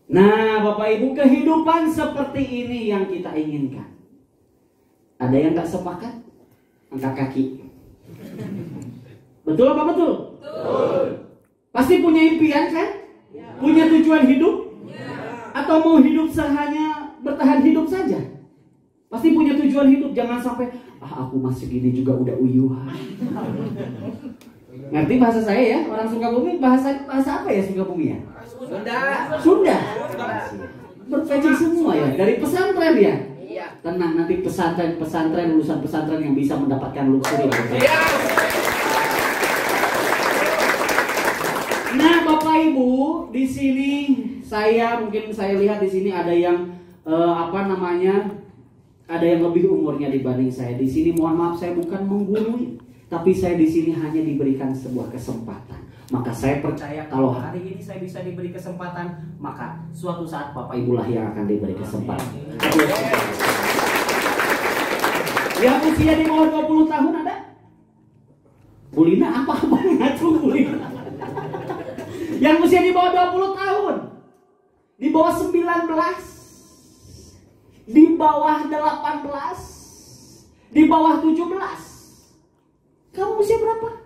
Nah, Bapak Ibu, kehidupan seperti ini yang kita inginkan. Ada yang gak sepakat? Angkat kaki. Betul apa betul? Betul. Pasti punya impian kan? Ya. Punya tujuan hidup? Ya. Atau mau hidup hanya bertahan hidup saja? Pasti punya tujuan hidup. Jangan sampai aku masih gini juga udah uyuhan. Ngerti bahasa saya ya? Orang Sukabumi bahasa apa ya Sukabumi ya? Sunda. Berpecing semua ya. Dari pesantren ya? Iya. Tenang, nanti pesantren lulusan pesantren yang bisa mendapatkan luxury. Iya. Nah, Bapak Ibu, di sini mungkin saya lihat di sini ada yang ada yang lebih umurnya dibanding saya. Di sini mohon maaf saya bukan menggurui, tapi saya di sini hanya diberikan sebuah kesempatan. Maka saya percaya kalau hari ini saya bisa diberi kesempatan, maka suatu saat Bapak Ibu lah yang akan diberi kesempatan. Yang usia di bawah 20 tahun ada? Bulina apa-apa ngacu Bulina. Yang usia di bawah 20 tahun, di bawah 19, di bawah 18, di bawah 17. Kamu usia berapa?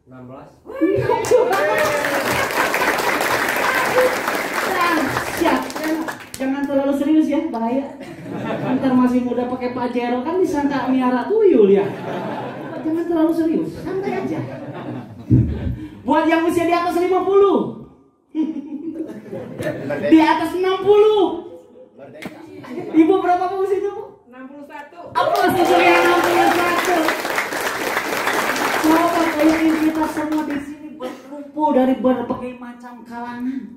16. Siap. Jangan terlalu serius ya, bahaya. Ntar masih muda pakai Pajero kan disangka miara tuyul ya. Jangan terlalu serius, santai aja. Buat yang usia di atas 50, di atas 60. Ibu berapa usianya Bu? 61. Apa usianya 61? Coba bayangin kita semua di sini berkumpul dari berbagai macam kalangan.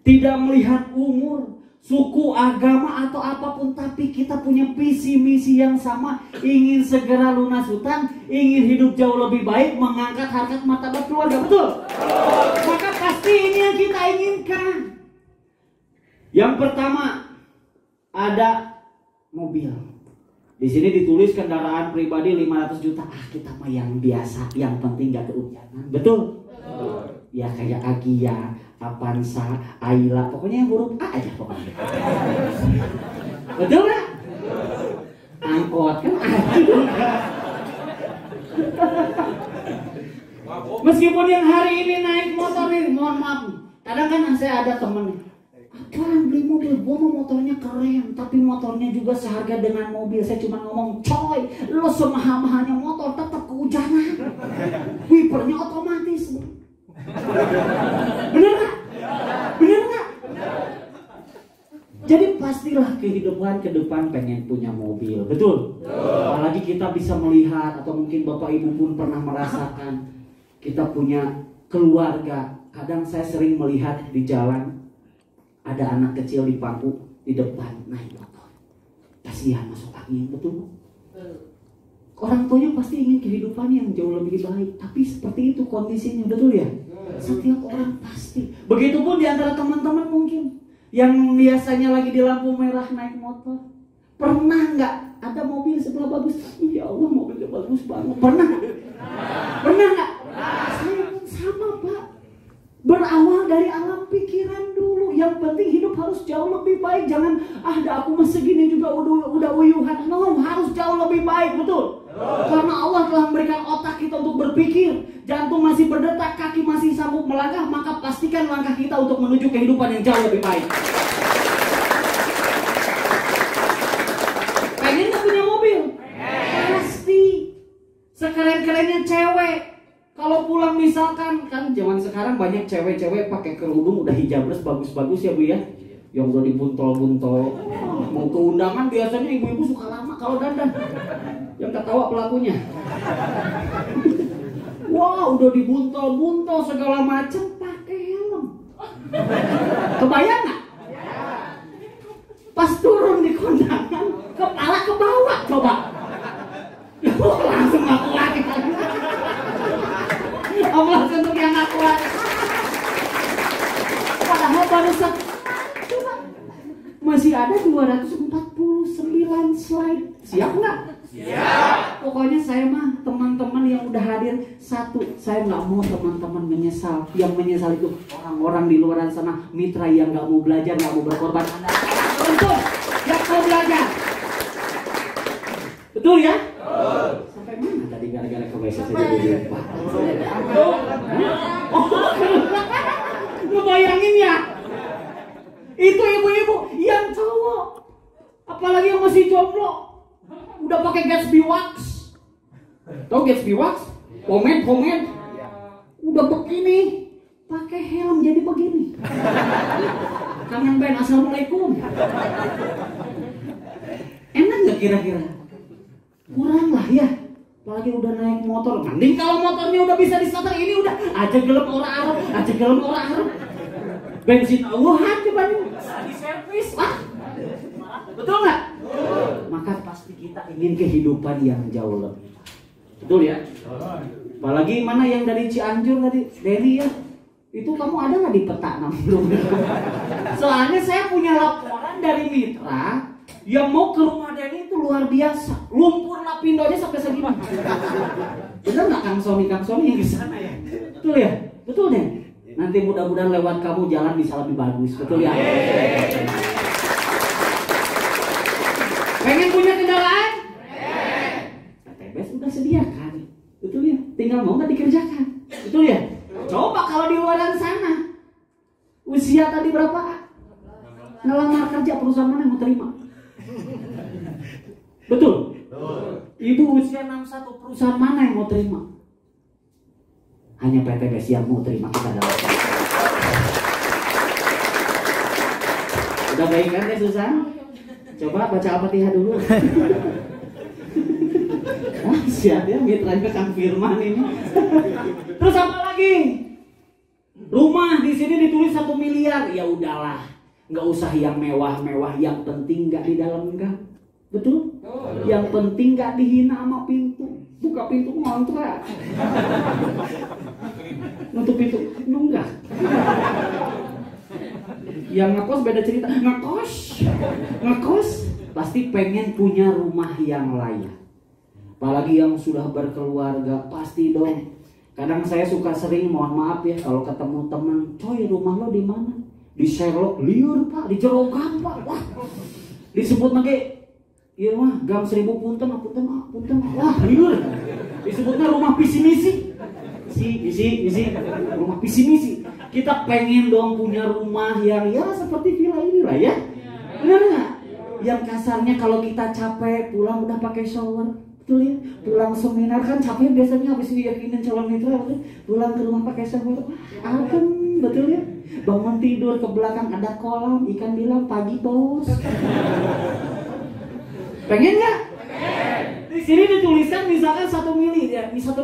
Tidak melihat umur, suku, agama atau apapun, tapi kita punya visi misi yang sama, ingin segera lunas hutang, ingin hidup jauh lebih baik, mengangkat harkat martabat keluarga, betul? Maka pasti ini yang kita inginkan. Yang pertama ada mobil. Di sini ditulis kendaraan pribadi 500 juta. Kita mah yang biasa, yang penting gak keujangan, betul? Ya kayak Agia, Avanza, Ayla, pokoknya yang huruf A aja pokoknya. Betul gak? Angkot kan ada. Meskipun yang hari ini naik motor nih, mohon maaf, kadang kan saya ada temen, apaan beli mobil, gua mau motornya keren, tapi motornya juga seharga dengan mobil. Saya cuma ngomong, coy, lo semahal-mahalnya motor tetap kehujanan, wipernya otomatis. Bener gak? Bener gak? Jadi pastilah kehidupan ke depan pengen punya mobil, betul? Apalagi kita bisa melihat, atau mungkin Bapak Ibu pun pernah merasakan, kita punya keluarga. Kadang saya sering melihat di jalan ada anak kecil di pangku di depan naik motor, kasihan masuk angin, betul? Orang tuanya pasti ingin kehidupan yang jauh lebih baik, tapi seperti itu kondisinya, betul ya? Setiap orang pasti. Begitupun di antara teman-teman mungkin yang biasanya lagi di lampu merah naik motor, pernah nggak ada mobil sebelah bagus? Ya Allah, mobilnya bagus banget. Pernah nggak? Pernah nggak? Saya pun sama Pak. Berawal dari alam pikiran dulu. Yang penting hidup harus jauh lebih baik. Jangan aku masih segini juga udah uyuhan. No, harus jauh lebih baik, betul? Karena Allah telah memberikan otak kita untuk berpikir, jantung masih berdetak, kaki masih sanggup melangkah, maka pastikan langkah kita untuk menuju kehidupan yang jauh lebih baik. Pengen gak punya mobil? Pasti. Sekeren-kerennya cewek, kalau pulang misalkan, kan zaman sekarang banyak cewek-cewek pakai kerudung udah hijabers bagus-bagus ya Bu ya, yang udah dibuntol-buntol. Mau ke undangan biasanya ibu-ibu suka lama kalau dandan, yang ketawa pelakunya. Wah, udah dibuntol-buntol segala macam, pakai helm. Kebayang nggak? Pas turun di kondangan, kepala ke bawah, coba. Langsung ngaku lagi. Allah untuk yang ngaku lagi. Padahal baru coba. Masih ada 249 slide. Siap nggak? Siap. Pokoknya saya mah teman-teman yang udah hadir, satu, saya nggak mau teman-teman menyesal. Yang menyesal itu orang-orang di luar sana, mitra yang nggak mau belajar, nggak mau berkorban. Anda betul, yang mau belajar. Betul ya? Sampai mana tadi gara-gara ke WC saya jadi lupa. Ngebayangin ya? Itu ibu-ibu yang cowok, apalagi yang masih jomblo, udah pakai Gatsby wax. Tahu Gatsby wax? Pomade. Udah begini, pakai helm jadi begini. Kangen band assalamualaikum. Enak nggak kira-kira? Kurang lah ya. Apalagi udah naik motor. Mending kalau motornya udah bisa distarter, ini udah aja gelem orang Arab. Bensin awuhan coba di servis lah. Betul nggak? Maka pasti kita ingin kehidupan yang jauh lebih. Betul ya? Apalagi mana yang dari Cianjur tadi, Denny ya? Itu kamu ada nggak di peta namanya? Soalnya saya punya laporan dari mitra yang mau ke rumah Denny itu luar biasa. Lumpur lapindonya sampai segini. Bener nggak Kang Sony yang di sana ya? Betul ya? Betul deh. Nanti mudah-mudahan lewat kamu jalan bisa lebih bagus. Betul ya? Pengen punya kendaraan? PTB sudah sediakan. Betul ya? Tinggal mau nggak dikerjakan. Betul ya? Coba kalau di luar sana, usia tadi berapa? Ngelamar kerja perusahaan mana yang mau terima? Betul? Ibu usia 61, perusahaan mana yang mau terima? Hanya PTBS yang mau terima kita dalam. Udah baik kan ya Susan? Coba baca Al-Fatihah dulu. Siap ya mitranya Kang Firman ini. Terus apa lagi? Rumah di sini ditulis 1 miliar. Ya udahlah, nggak usah yang mewah-mewah. Yang penting nggak di dalam gang. Betul? Yang penting nggak dihina sama pintu. Buka pintu ngontrak. Nutup pintu nunggak. Yang ngekos beda cerita. Ngekos pasti pengen punya rumah yang layak. Apalagi yang sudah berkeluarga pasti dong. Kadang saya suka sering, mohon maaf ya, kalau ketemu teman, coy rumah lo di mana? Di Sherlock liur pak, di Jerogan pak. Wah, disebut lagi, iya mah gang 1000 punten. Wah liur. Disebutnya rumah visi misi. Rumah visi misi. Kita pengen dong punya rumah yang ya seperti villa ini lah ya. Benar nggak? Yang kasarnya kalau kita capek pulang udah pakai shower. Betul ya? Pulang seminar kan capek biasanya habis diyakinin calon mitra, pulang ke rumah pakai shower. Adem, betul ya? Bangun tidur ke belakang ada kolam, ikan bilang pagi bos. Pengen nggak? Di sini dituliskan misalkan 1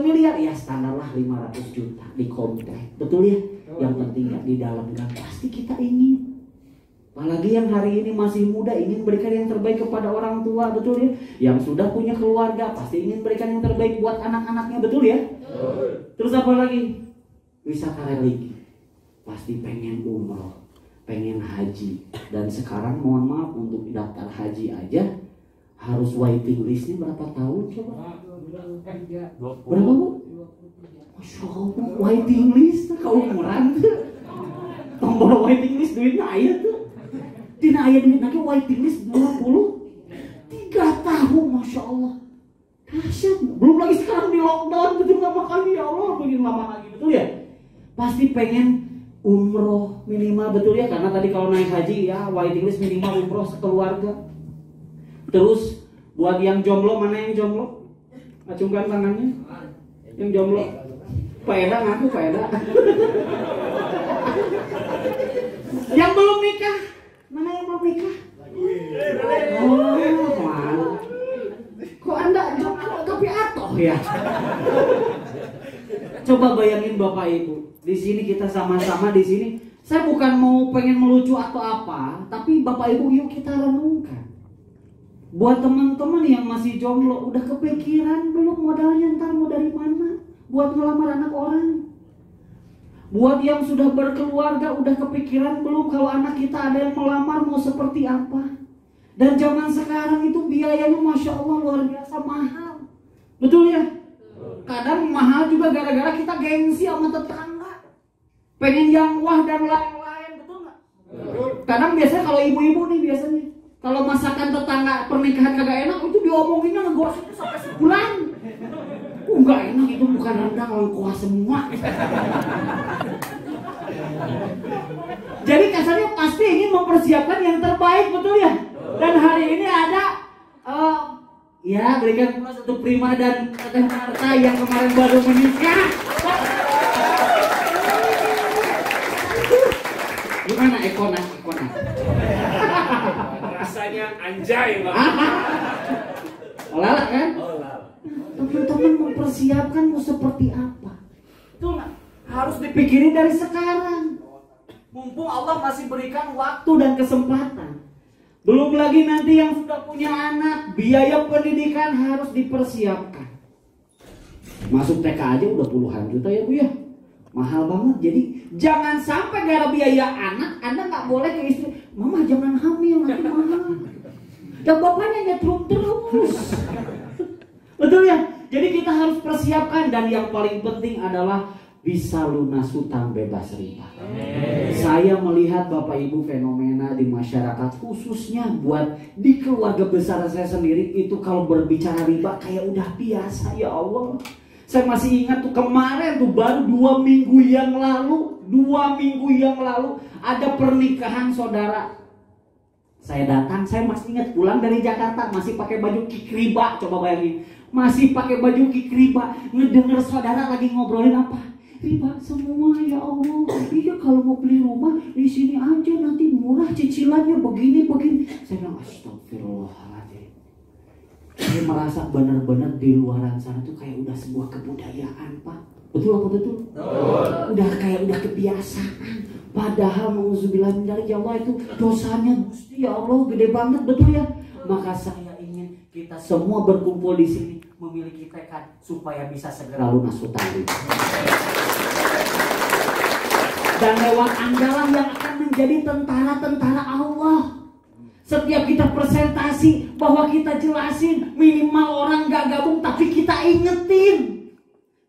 miliar ya standar lah 500 juta di komplek. Betul ya? Yang penting nggak di dalam gang. Pasti kita ingin. Apalagi yang hari ini masih muda ingin berikan yang terbaik kepada orang tua, betul ya? Yang sudah punya keluarga pasti ingin berikan yang terbaik buat anak-anaknya, betul ya? Terus apa lagi? Wisata religi. Pasti pengen umroh, pengen haji. Dan sekarang mohon maaf untuk daftar haji aja harus waiting listnya berapa tahun coba? Berapa bu? Masya Allah, waiting list keumuran tuh. Tombol waiting list duitnya ayat tuh. Tina ayat duit lagi waiting list 23 tahun, Masya Allah. Dahsyat. Belum lagi sekarang di lockdown, betul nggak makanya ya Allah begini lama lagi, betul ya? Pasti pengen umroh minimal, betul ya? Karena tadi kalau naik haji ya waiting list minimal umroh sekeluarga. Terus buat yang jomblo, mana yang jomblo? Acungkan tangannya. Yang jomblo. Pak Eda ngaku, Pak Eda. Yang belum nikah, mana yang belum nikah? Oh, mana? Kok Anda jomblo tapi atoh ya? Coba bayangin Bapak Ibu, di sini kita sama-sama di sini. Saya bukan mau pengen melucu atau apa, tapi Bapak Ibu yuk kita renungkan. Buat teman-teman yang masih jomblo, udah kepikiran belum modalnya ntar mau dari mana? Buat ngelamar anak orang. Buat yang sudah berkeluarga, udah kepikiran belum kalau anak kita ada yang melamar mau seperti apa? Dan zaman sekarang itu biayanya Masya Allah luar biasa mahal. Betul ya? Kadang mahal juga gara-gara kita gengsi sama tetangga. Pengen yang wah dan lain-lain, betul nggak? Kadang biasanya kalau ibu-ibu nih biasanya kalau masakan tetangga pernikahan kagak enak itu diomonginnya ngegosip sampai sebulan. Nggak enak itu bukan rendang lengkuas semua. Jadi kasarnya pasti ingin mempersiapkan yang terbaik, betul ya? Dan hari ini ada ya berikan pula satu prima dan Teh Marta yang kemarin baru menikah. Gimana Ekona? Rasanya anjay Bang. Lala kan? Oh, lala. Teman-teman mempersiapkan mau seperti apa? Itu harus dipikirin dari sekarang. Mumpung Allah masih berikan waktu dan kesempatan. Belum lagi nanti yang sudah punya anak, biaya pendidikan harus dipersiapkan. Masuk TK aja udah puluhan juta ya Bu ya. Mahal banget. Jadi jangan sampai gara biaya anak Anda nggak boleh ke istri, Mama jangan hamil nanti mahal. Dan bapaknya nyetrum terus. Betul ya? Jadi kita harus persiapkan. Dan yang paling penting adalah bisa lunas hutang bebas riba. Saya melihat Bapak Ibu fenomena di masyarakat, khususnya buat di keluarga besar saya sendiri, itu kalau berbicara riba kayak udah biasa. Ya Allah, saya masih ingat tuh kemarin tuh baru 2 minggu yang lalu ada pernikahan saudara. Saya datang, saya masih ingat pulang dari Jakarta masih pakai baju kikriba. Coba bayangin, masih pakai baju kikriba, ngedenger saudara lagi ngobrolin apa? Riba semua ya Allah. Iya kalau mau beli rumah di sini aja nanti murah cicilannya begini. Saya bilang astagfirullahaladzim. Saya merasa benar-benar di luaran sana tuh kayak udah sebuah kebudayaan Pak. Betul apa betul? Udah kayak udah kebiasaan. Padahal mauzubillah min dzalik ya Allah itu dosanya Gusti ya Allah gede banget, betul ya? Maka saya ingin kita semua berkumpul di sini memiliki tekad supaya bisa segera lunas hutang. Dan lewat Anda yang akan menjadi tentara-tentara Allah. Setiap kita presentasi bahwa kita jelasin, minimal orang gak gabung tapi kita ingetin.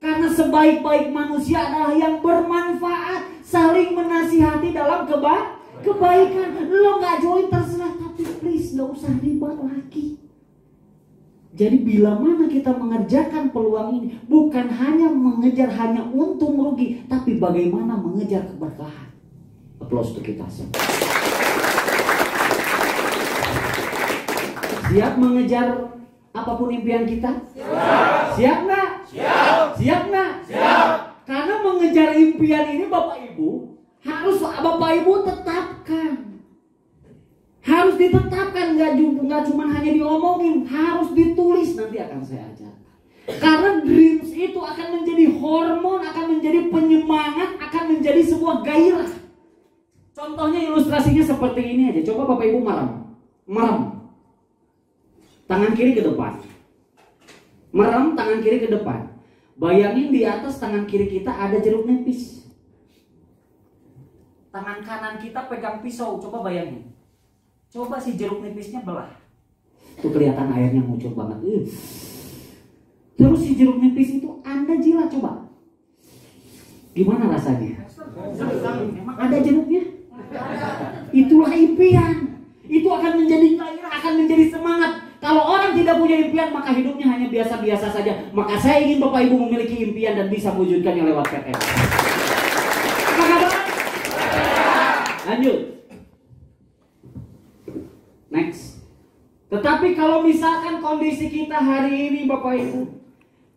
Karena sebaik-baik manusia adalah yang bermanfaat, saling menasihati dalam kebaikan. Lo gak join terserah, tapi please gak usah ribet lagi. Jadi bila mana kita mengerjakan peluang ini, bukan hanya mengejar hanya untung rugi, tapi bagaimana mengejar keberkahan. Aplaus untuk kita semua. Siap mengejar apapun impian kita? Siap nggak? Siap nggak? Karena mengejar impian ini Bapak Ibu, harus Bapak Ibu tetapkan. Harus ditetapkan, nggak cuma hanya diomongin, harus ditulis. Nanti akan saya ajarkan. Karena dreams itu akan menjadi hormon, akan menjadi penyemangat, akan menjadi sebuah gairah. Contohnya ilustrasinya seperti ini aja. Coba Bapak Ibu merem. Tangan kiri ke depan. Merem, tangan kiri ke depan. Bayangin di atas tangan kiri kita ada jeruk nipis. Tangan kanan kita pegang pisau, coba bayangin. Coba si jeruk nipisnya belah. Tuh kelihatan airnya muncul banget. Terus si jeruk nipis itu Anda jilat coba. Gimana rasanya? Emang ada jeruknya? Itulah impian. Itu akan menjadi gairah, akan menjadi semangat. Kalau orang tidak punya impian, maka hidupnya hanya biasa-biasa saja. Maka saya ingin Bapak Ibu memiliki impian dan bisa mewujudkannya lewat PTN. Apa kabar? Lanjut. Next. Tetapi kalau misalkan kondisi kita hari ini Bapak Ibu,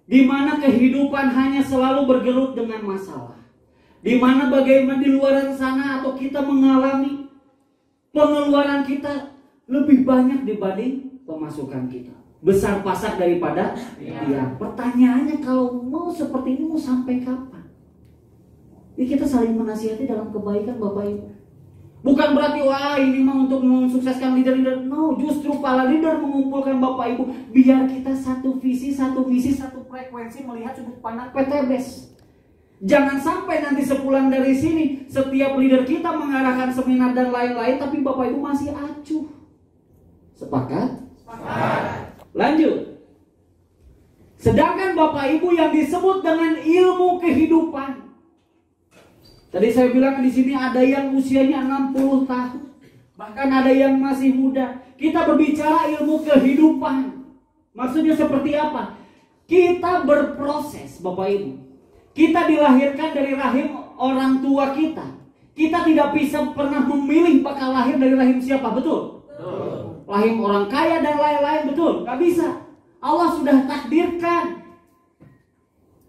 di mana kehidupan hanya selalu bergelut dengan masalah, di mana bagaimana di luar sana atau kita mengalami pengeluaran kita lebih banyak dibanding pemasukan kita, besar pasak daripada tiang. Pertanyaannya kalau mau seperti ini mau sampai kapan? Ini kita saling menasihati dalam kebaikan Bapak Ibu. Bukan berarti wah ini mah untuk mensukseskan leader-leader. No, justru para leader mengumpulkan Bapak Ibu biar kita satu visi, satu misi, satu frekuensi melihat sudut pandang PTBes. Jangan sampai nanti sepulang dari sini setiap leader kita mengarahkan seminar dan lain-lain tapi Bapak Ibu masih acuh. Sepakat? Lanjut. Sedangkan Bapak Ibu yang disebut dengan ilmu kehidupan, tadi saya bilang di sini ada yang usianya 60 tahun, bahkan ada yang masih muda. Kita berbicara ilmu kehidupan. Maksudnya seperti apa? Kita berproses, Bapak Ibu. Kita dilahirkan dari rahim orang tua kita. Kita tidak bisa pernah memilih bakal lahir dari rahim siapa, betul? Rahim orang kaya dan lain-lain, betul? Gak bisa. Allah sudah takdirkan.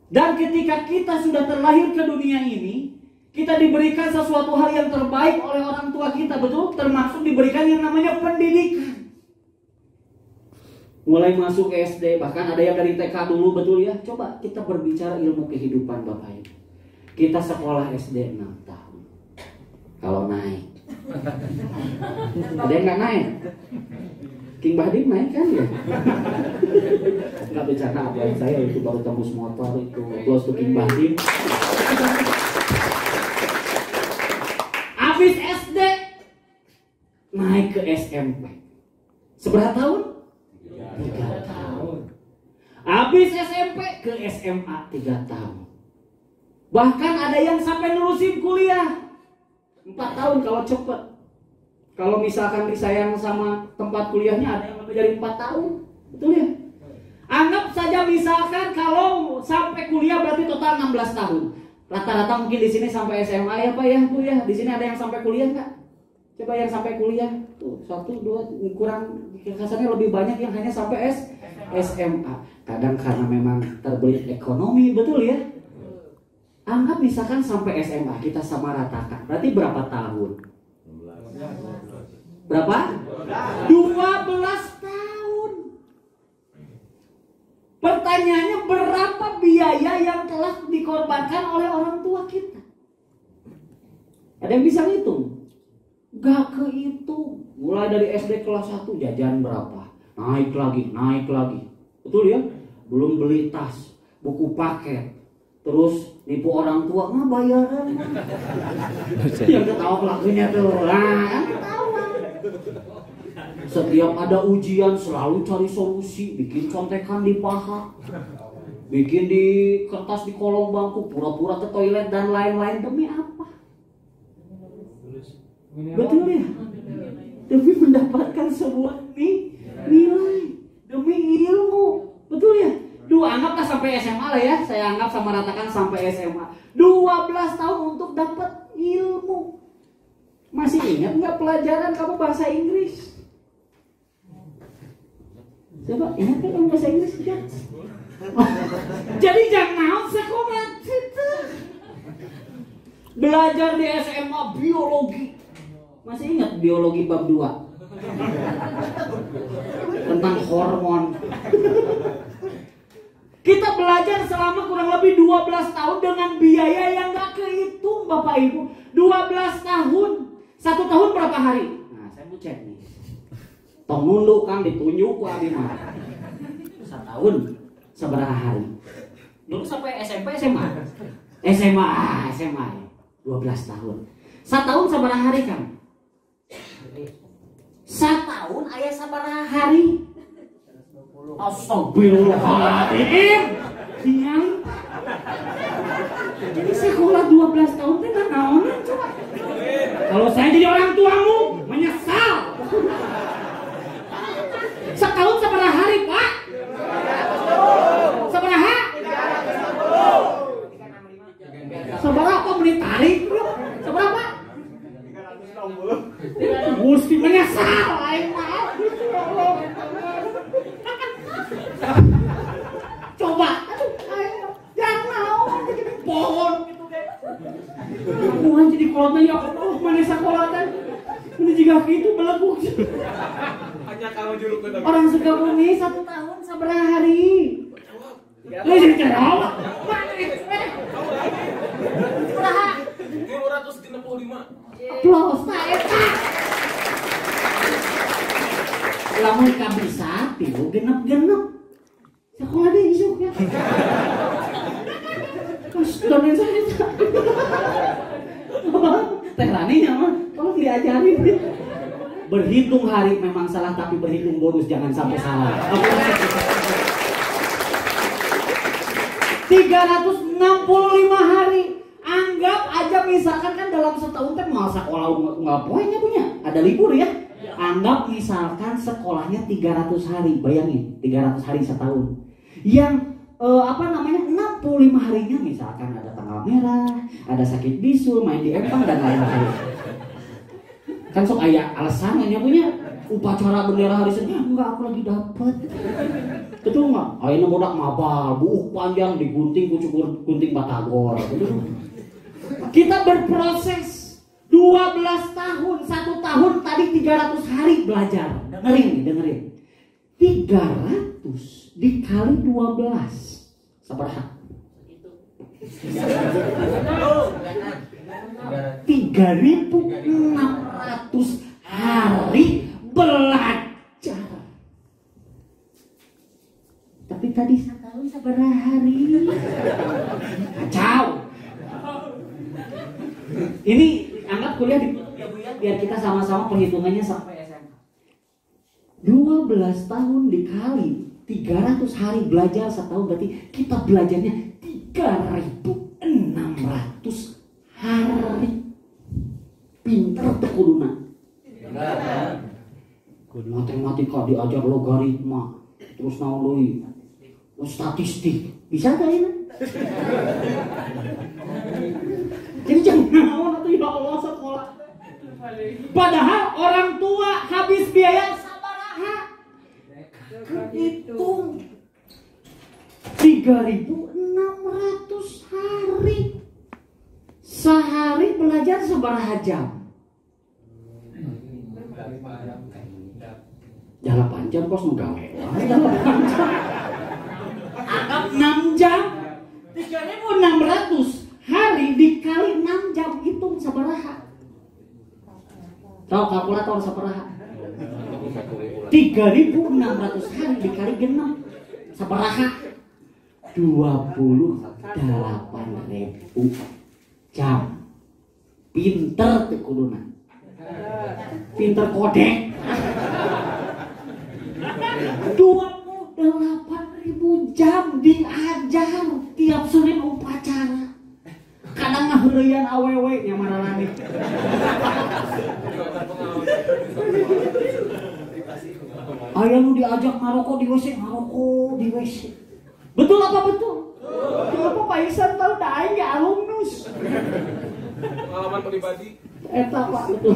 Dan ketika kita sudah terlahir ke dunia ini, kita diberikan sesuatu hal yang terbaik oleh orang tua kita, betul? Termasuk diberikan yang namanya pendidikan. Mulai masuk SD, bahkan ada yang dari TK dulu, betul ya? Coba kita berbicara ilmu kehidupan Bapak Ibu. Kita sekolah SD 6 tahun. Kalau naik. Ada yang gak naik? King Bahdim naik kan ya? Gak bercanda apa saya itu baru tembus motor itu. Close to King Bahdim. Habis SD naik ke SMP. Seberapa tahun? 3 tahun. Habis SMP ke SMA 3 tahun. Bahkan ada yang sampai nerusin kuliah 4 tahun kalau cepet. Kalau misalkan disayang sama tempat kuliahnya ada yang lebih dari 4 tahun. Betul ya? Anggap saja misalkan kalau sampai kuliah berarti total 16 tahun. Rata-rata mungkin di sini sampai SMA ya Pak ya, Bu ya. Di sini ada yang sampai kuliah nggak? Coba yang sampai kuliah. Tuh, 1, 2 kurang, kasarnya lebih banyak yang hanya sampai SMA. Kadang karena memang terbelit ekonomi, betul ya? Anggap misalkan sampai SMA kita sama ratakan. Berarti berapa tahun? Berapa? 12 tahun. Pertanyaannya, berapa biaya yang telah dikorbankan oleh orang tua kita? Ada yang bisa ngitung? Gak kehitung. Mulai dari SD kelas 1 jajan berapa? Naik lagi. Betul ya? Belum beli tas, buku paket. Terus nipu orang tua, nggak bayaran. Yang ketawa pelakunya tuh. Nah, ketawa. Setiap ada ujian selalu cari solusi, bikin contekan di paha, bikin di kertas di kolong bangku, pura-pura ke toilet dan lain-lain. Demi apa? Betul ya? Demi mendapatkan sebuah nilai, demi ilmu. Betul ya? Anggaplah sampai SMA lah ya. Saya anggap sama ratakan sampai SMA. 12 tahun untuk dapat ilmu. Masih ingat nggak pelajaran kamu bahasa Inggris? Coba ingat kan kamu bahasa Inggris kan? Jadi jangan sekolah itu. Belajar di SMA biologi. Masih ingat biologi bab 2? Tentang hormon. Kita belajar selama kurang lebih 12 tahun dengan biaya yang gak kehitung Bapak Ibu. 12 tahun. 1 tahun berapa hari? Nah saya mau cek nih. Tong nunduk kan ditunjuk ku abi mah. 1 tahun seberapa hari? Dulu sampai SMP SMA. SMA 12 tahun. 1 tahun seberapa hari kan? 1 tahun ayah seberapa hari? Astagfirullahaladzim. Siang. Jadi sekolah 12 tahun itu gak naonan coba. Kalau saya jadi orang tuamu menyesal. Setahun seberapa hari Pak? Seberapa? Seberapa menit tarik? Seberapa? Mesti menyesal. Coba, jangan mau jadi pohon gitu deh. Bukan jadi kolotnya ya, mana sekolahnya? Ini jika gitu belebuk. Hanya kalau juruk ke Orang Sukabumi 1 tahun seberapa hari? Lu jadi jawab. Seberapa? 565. Plus, tak eta. Lamun ka bisa, tilu genep-genep. Sekolah deh isuk ya. Terus donen saya. Teh Rani nyaman, tolong diajarin. berhitung hari memang salah, tapi berhitung bonus jangan sampai salah. 365 hari. Anggap aja misalkan kan dalam setahun kan mau sekolah nggak punya ada libur ya. Anggap misalkan sekolahnya 300 hari, bayangin 300 hari setahun. Yang 65 harinya misalkan ada tanggal merah, ada sakit bisul, main di empang dan lain-lain. Kan sok aya alasan punya upacara bendera hari Senin, enggak aku lagi dapet. Betul nggak? Ayeuna bodak mabal, buuk panjang digunting kucukur gunting batagor. Betul. Kita berproses 12 tahun, 1 tahun tadi 300 hari belajar. Dengerin. 300 dikali 12 sabaraha? 3.600 hari belajar. Tapi tadi setahun sabaraha hari? Kacau. Ini anggap kuliah di ya Bu ya, biar kita sama-sama perhitungannya sampai SMA. 12 tahun dikali 300 hari belajar setahun, berarti kita belajarnya 3.600 hari. Pinter teh kuduna. Matematika diajar logaritma, terus naon deui? Statistik. Bisa gak ini? Jadi jangan naon atuh ya Allah sekolah. Padahal orang tua habis biaya sabaraha? Hitung 3.600 hari. Sehari belajar sabaraha jam? 8 jam kos nu gawe. Anggap 6 jam. 3.600 hari dikali 6 jam, hitung sabaraha? Tahu kalkulator sabaraha? 3.600 hari dikali genep sabaraha? 28.000 jam. Pinter teh kuduna. Pinter kodek. 28.000 jam diajar tiap Senin upacara. Kadang ngaheureyan awewe nya maralani. Aya nu diajak ngarokok di WC, ngarokok di WC. Betul apa betul? Kenapa Pak Ihsan tahu da aing ge alumnus? Pengalaman pribadi. Eta Pak betul.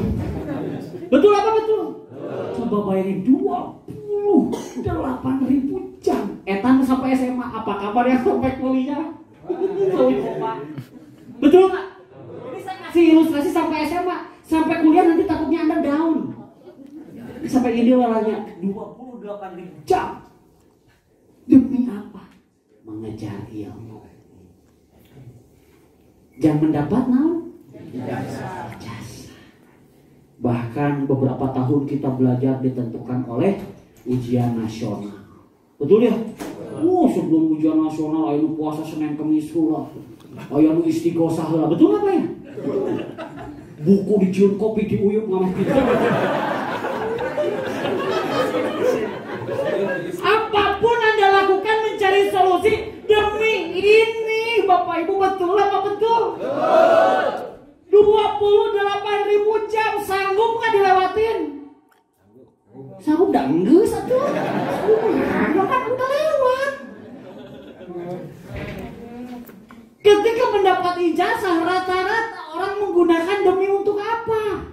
Betul apa betul? Coba bayangin 28.000 jam. Eta sampai SMA, apa kabar yang sampai kuliah? Betul nggak? Ini saya kasih ilustrasi sampai SMA, sampai kuliah nanti takutnya Anda down. Sampai ini walanya 28.000 jam. Demi apa? Mengejar ilmu. Jangan mendapat naon? Jasa. Bahkan beberapa tahun kita belajar ditentukan oleh ujian nasional. Betul ya? Sebelum ujian nasional ayo puasa Senin Kamis heula. Ayo nu istighosah heula. Betul apa ya? Buku dijieun kopi diuyup ngamah kita. Apapun Anda lakukan mencari solusi demi ini, Bapak Ibu, betul apa betul? 28.000 jam sanggup nggak dilewatin? Sanggup dah enggak satu. Kan udah lewat. Ketika mendapat ijazah, rata-rata orang menggunakan demi untuk apa?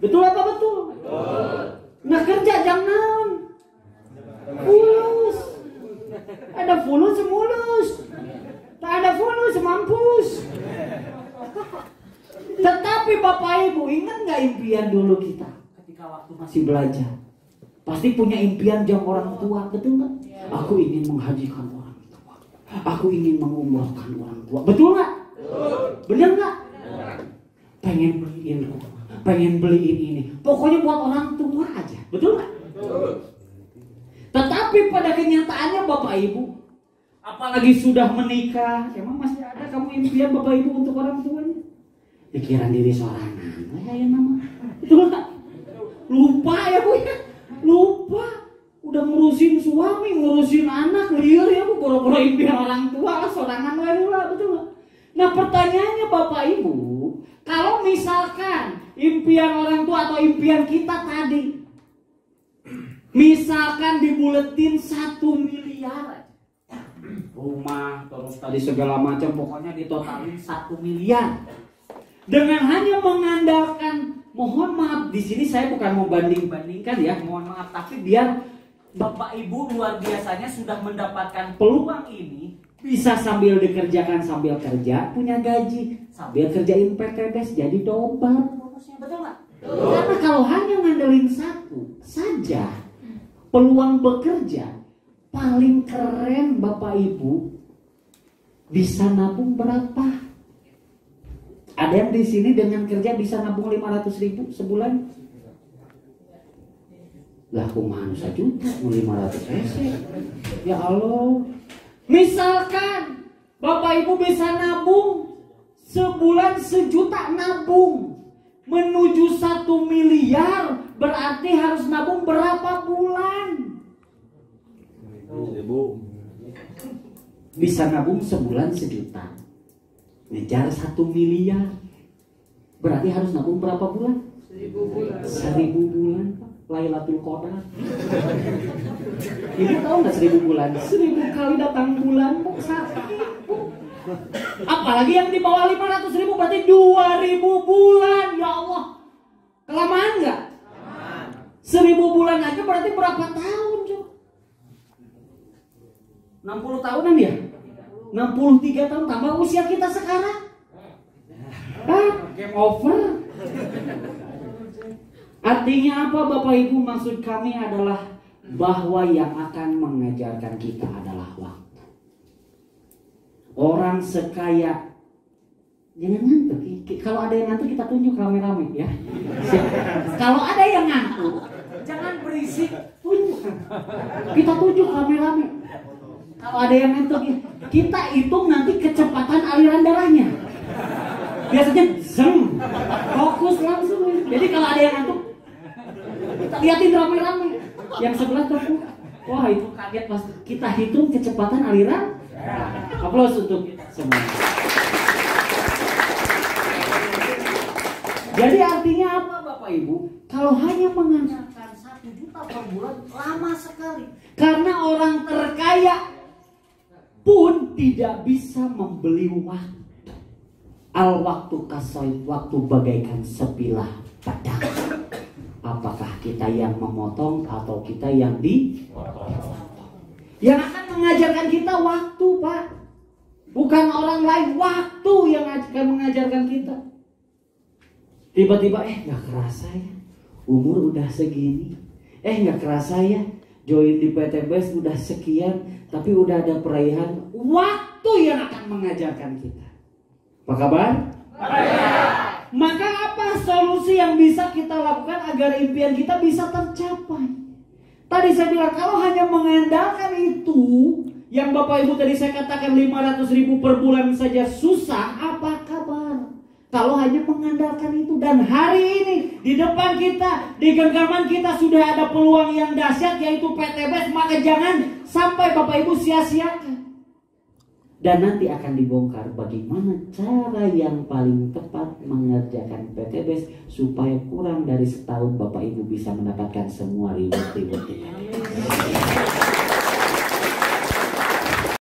Betul apa betul? Nah kerja jangan fulus. Ada fulus semulus. Tak ada fulus semampus. Tetapi Bapak Ibu, ingat nggak impian dulu kita ketika waktu masih belajar? Pasti punya impian jam orang tua, betul nggak? Aku ingin menghajikan orang tua. Aku ingin mengumrohkan orang tua, betul nggak? Benar nggak? Pengen beliin rumah, pengen beliin ini. Pokoknya buat orang tua aja, betul nggak? Tetapi pada kenyataannya Bapak Ibu, apalagi sudah menikah, emang masih ada kamu impian Bapak Ibu untuk orang tuanya? Pikiran diri sorangan, ya nama. Betul nggak? ngurusin anak liar ya, boro-boro impian orang tua lah, sorangan lah, betul nggak? Nah pertanyaannya Bapak Ibu, kalau misalkan impian orang tua atau impian kita tadi, misalkan dibuletin 1 miliar rumah, terus tadi segala macam, pokoknya ditotalin 1 miliar. Dengan hanya mengandalkan, mohon maaf di sini saya bukan mau banding-bandingkan ya, mohon maaf, tapi biar Bapak Ibu luar biasanya sudah mendapatkan peluang ini, bisa sambil dikerjakan sambil kerja, punya gaji, sambil kerjain PTBS jadi double bonusnya, betul nggak? Karena kalau hanya ngandelin satu saja peluang bekerja, paling keren Bapak Ibu bisa nabung berapa? Ada yang di sini dengan kerja bisa nabung 500.000 sebulan? Lah kumaha 1 juta, 500 hese. Ya Allah. Misalkan Bapak Ibu bisa nabung sebulan 1 juta nabung, menuju 1 miliar berarti harus nabung berapa bulan? Bisa nabung sebulan 1 juta, ngejar 1 miliar berarti harus nabung berapa bulan? 1000 bulan. Lailatul Qadar. Ibu tahu nggak 1000 bulan? 1000 kali datang bulan bu, sakit bu. Apalagi yang di bawah 500.000 berarti 2000 bulan. Ya Allah, kelamaan nggak? 1000 bulan aja berarti berapa tahun coba? 60 tahunan ya? 63 tahun tambah usia kita sekarang. Game over. Artinya apa Bapak Ibu? Maksud kami adalah bahwa yang akan mengajarkan kita adalah waktu. Orang sekaya, jangan ngantuk. Kalau ada yang ngantuk kita tunjuk rame-rame ya. Kalau ada yang ngantuk, jangan berisik, tunjuk. Kita tunjuk rame-rame. Kalau ada yang ngantuk, kita hitung nanti kecepatan aliran darahnya. Biasanya zeng, fokus langsung. Jadi kalau ada yang ngantuk, kita liatin rame-rame. Yang sebelah tuh, wah itu kaget pas kita hitung kecepatan aliran. Aplaus untuk kita semua. Jadi artinya apa Bapak Ibu? Kalau hanya mengandalkan 1 juta per bulan lama sekali. Karena orang terkaya pun tidak bisa membeli waktu. Al waktu kasoib, waktu bagaikan sebilah pedang. Apakah kita yang memotong atau kita yang dipotong? Yang akan mengajarkan kita waktu, Pak. Bukan orang lain, waktu yang akan mengajarkan kita. Tiba-tiba gak kerasa ya, umur udah segini. Gak kerasa ya, join di PTBS udah sekian, tapi udah ada perayaan. Waktu yang akan mengajarkan kita. Apa kabar? Baik. Maka apa solusi yang bisa kita lakukan agar impian kita bisa tercapai? Tadi saya bilang kalau hanya mengandalkan itu, yang Bapak Ibu tadi saya katakan 500.000 per bulan saja susah, apa kabar? Kalau hanya mengandalkan itu, dan hari ini di depan kita, di genggaman kita sudah ada peluang yang dahsyat yaitu PTBS, maka jangan sampai Bapak Ibu sia-siakan. Dan nanti akan dibongkar bagaimana cara yang paling tepat mengerjakan PTBS supaya kurang dari setahun Bapak Ibu bisa mendapatkan semua reward-reward.